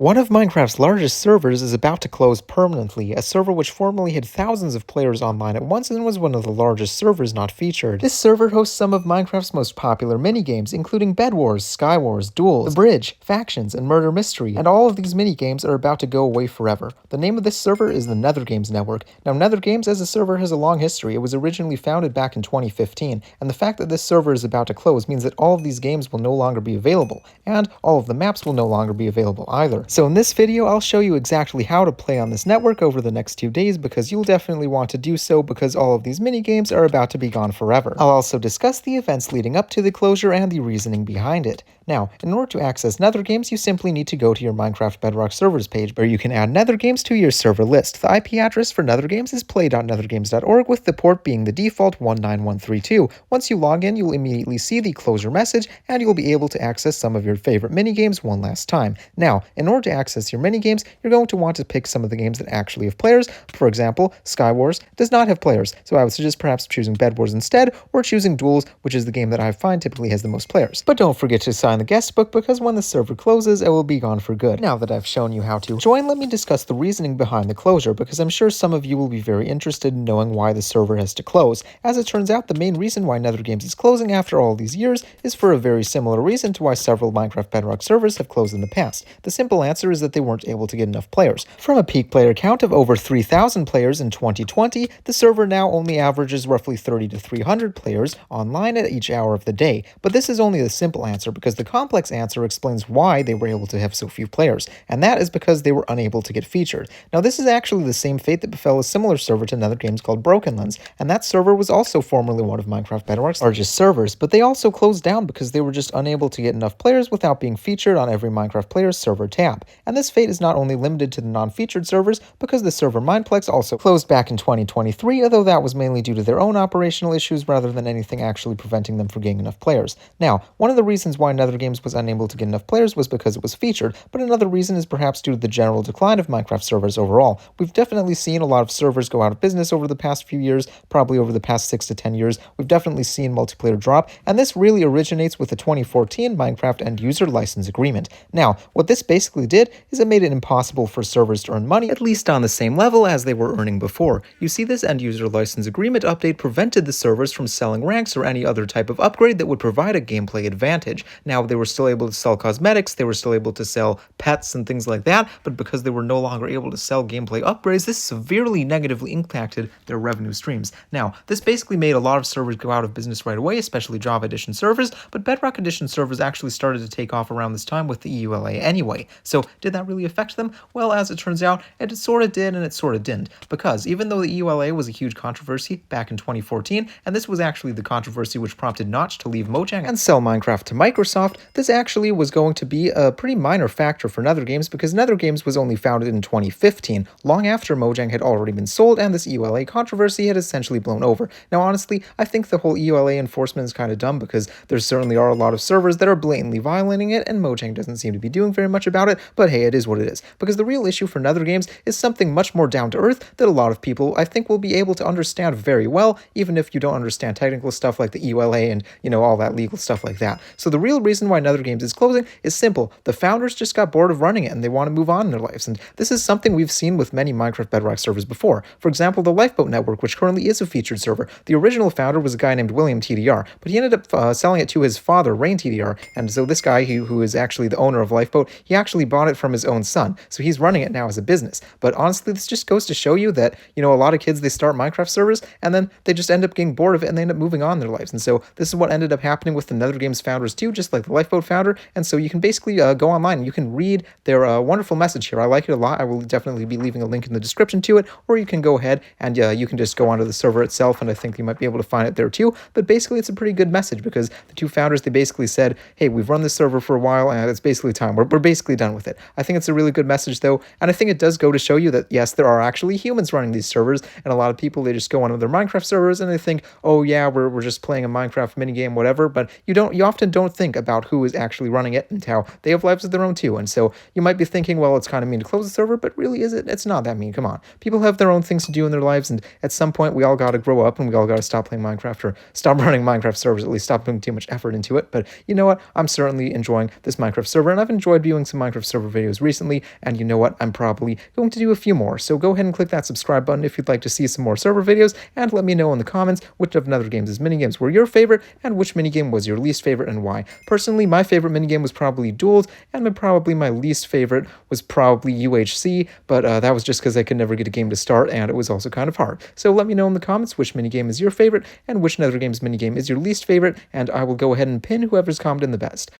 One of Minecraft's largest servers is about to close permanently, a server which formerly had thousands of players online at once and was one of the largest servers not featured. This server hosts some of Minecraft's most popular minigames, including Bedwars, Skywars, Duels, The Bridge, Factions, and Murder Mystery, and all of these minigames are about to go away forever. The name of this server is the NetherGames network. Now, NetherGames as a server has a long history. It was originally founded back in 2015, and the fact that this server is about to close means that all of these games will no longer be available, and all of the maps will no longer be available either. So in this video, I'll show you exactly how to play on this network over the next 2 days because you'll definitely want to do so because all of these minigames are about to be gone forever. I'll also discuss the events leading up to the closure and the reasoning behind it. Now, in order to access NetherGames, you simply need to go to your Minecraft Bedrock servers page where you can add NetherGames to your server list. The IP address for NetherGames is play.nethergames.org with the port being the default 19132. Once you log in, you'll immediately see the closure message and you'll be able to access some of your favorite minigames one last time. Now, in order to access your minigames, you're going to want to pick some of the games that actually have players. For example, Skywars does not have players, so I would suggest perhaps choosing Bedwars instead, or choosing Duels, which is the game that I find typically has the most players. But don't forget to sign the guest book because when the server closes, it will be gone for good. Now that I've shown you how to join, let me discuss the reasoning behind the closure, because I'm sure some of you will be very interested in knowing why the server has to close. As it turns out, the main reason why NetherGames is closing after all these years is for a very similar reason to why several Minecraft Bedrock servers have closed in the past. The simple answer is that they weren't able to get enough players. From a peak player count of over 3,000 players in 2020, the server now only averages roughly 30 to 300 players online at each hour of the day. But this is only the simple answer because the complex answer explains why they were able to have so few players, and that is because they were unable to get featured. Now, this is actually the same fate that befell a similar server to NetherGames called Broken Lens, and that server was also formerly one of Minecraft Bedrock's largest servers, but they also closed down because they were just unable to get enough players without being featured on every Minecraft player's server tab. And this fate is not only limited to the non-featured servers, because the server Mineplex also closed back in 2023, although that was mainly due to their own operational issues rather than anything actually preventing them from getting enough players. Now, one of the reasons why NetherGames was unable to get enough players was because it was featured, but another reason is perhaps due to the general decline of Minecraft servers overall. We've definitely seen a lot of servers go out of business over the past few years, probably over the past 6 to 10 years. We've definitely seen multiplayer drop, and this really originates with the 2014 Minecraft End User License Agreement. Now, what this basically did is it made it impossible for servers to earn money, at least on the same level as they were earning before. You see, this End User License Agreement update prevented the servers from selling ranks or any other type of upgrade that would provide a gameplay advantage. Now, they were still able to sell cosmetics, they were still able to sell pets and things like that, but because they were no longer able to sell gameplay upgrades, this severely negatively impacted their revenue streams. Now, this basically made a lot of servers go out of business right away, especially Java Edition servers, but Bedrock Edition servers actually started to take off around this time with the EULA anyway. So, did that really affect them? Well, as it turns out, it sort of did and it sort of didn't, because even though the EULA was a huge controversy back in 2014, and this was actually the controversy which prompted Notch to leave Mojang and sell Minecraft to Microsoft, this actually was going to be a pretty minor factor for NetherGames because NetherGames was only founded in 2015, long after Mojang had already been sold and this EULA controversy had essentially blown over. Now, honestly, I think the whole EULA enforcement is kind of dumb because there certainly are a lot of servers that are blatantly violating it, and Mojang doesn't seem to be doing very much about it, but hey, it is what it is. Because the real issue for NetherGames is something much more down to earth that a lot of people, I think, will be able to understand very well, even if you don't understand technical stuff like the EULA and, all that legal stuff like that. So the real reason why NetherGames is closing is simple. The founders just got bored of running it and they want to move on in their lives. And this is something we've seen with many Minecraft Bedrock servers before. For example, the Lifeboat Network, which currently is a featured server. The original founder was a guy named William TDR, but he ended up selling it to his father, Rain TDR. And so this guy, who is actually the owner of Lifeboat, he actually bought it from his own son. So he's running it now as a business. But honestly, this just goes to show you that, a lot of kids, they start Minecraft servers and then they just end up getting bored of it and they end up moving on in their lives. And so this is what ended up happening with the NetherGames founders too, just like the Lifeboat founder. And so you can basically go online and you can read their wonderful message here. I like it a lot. I will definitely be leaving a link in the description to it, or you can go ahead and you can just go onto the server itself, and I think you might be able to find it there too. But basically, it's a pretty good message because the two founders, they basically said, hey, we've run this server for a while and it's basically time. We're basically done with it. I think it's a really good message though, and I think it does go to show you that yes, there are actually humans running these servers, and a lot of people, they just go onto their Minecraft servers and they think, oh yeah, we're just playing a Minecraft minigame, whatever, but you often don't think about who is actually running it and how they have lives of their own too. And so you might be thinking, well, it's kind of mean to close the server, but really is it? It's not that mean. Come on. People have their own things to do in their lives, and at some point we all got to grow up and we all got to stop playing Minecraft or stop running Minecraft servers, at least stop putting too much effort into it. But you know what? I'm certainly enjoying this Minecraft server, and I've enjoyed viewing some Minecraft server videos recently, and you know what, I'm probably going to do a few more. So go ahead and click that subscribe button if you'd like to see some more server videos, and let me know in the comments which of NetherGames' minigames were your favorite, and which minigame was your least favorite and why. Personally, my favorite minigame was probably Duels, and probably my least favorite was probably UHC, but that was just because I could never get a game to start, and it was also kind of hard. So let me know in the comments which minigame is your favorite, and which NetherGames minigame is your least favorite, and I will go ahead and pin whoever's commented the best.